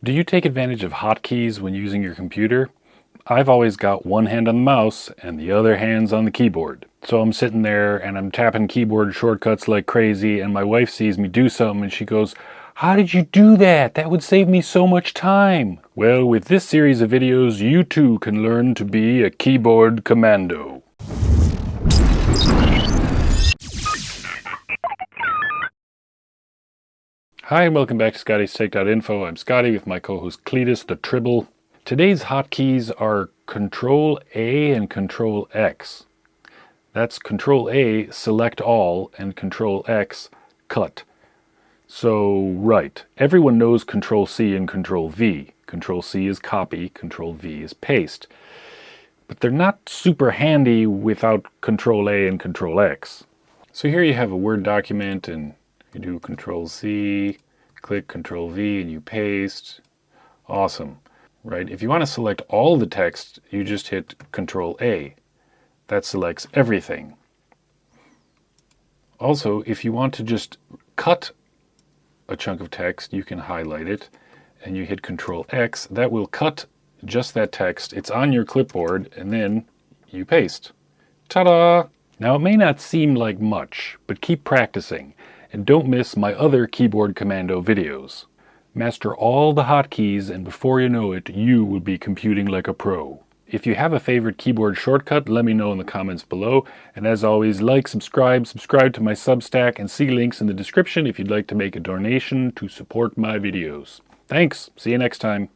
Do you take advantage of hotkeys when using your computer? I've always got one hand on the mouse and the other hand's on the keyboard. So I'm sitting there and I'm tapping keyboard shortcuts like crazy, and my wife sees me do something and she goes, "How did you do that? That would save me so much time." Well, with this series of videos, you too can learn to be a keyboard commando. Hi and welcome back to ScottiesTech.Info. I'm Scotty with my co-host Cletus the Tribble. Today's hotkeys are Ctrl-A and Ctrl-X. That's Ctrl-A, select all, and Ctrl-X, cut. So, right, everyone knows Ctrl-C and Ctrl-V. Ctrl-C is copy, Ctrl-V is paste. But they're not super handy without Ctrl-A and Ctrl-X. So here you have a Word document and you do Ctrl-C, click Ctrl-V, and you paste. Awesome, right? If you want to select all the text, you just hit Ctrl-A. That selects everything. Also, if you want to just cut a chunk of text, you can highlight it, and you hit Ctrl-X. That will cut just that text. It's on your clipboard, and then you paste. Ta-da! Now, it may not seem like much, but keep practicing. And don't miss my other Keyboard Kommando videos. Master all the hotkeys, and before you know it, you will be computing like a pro. If you have a favorite keyboard shortcut, let me know in the comments below. And as always, like, subscribe to my Substack, and see links in the description if you'd like to make a donation to support my videos. Thanks! See you next time.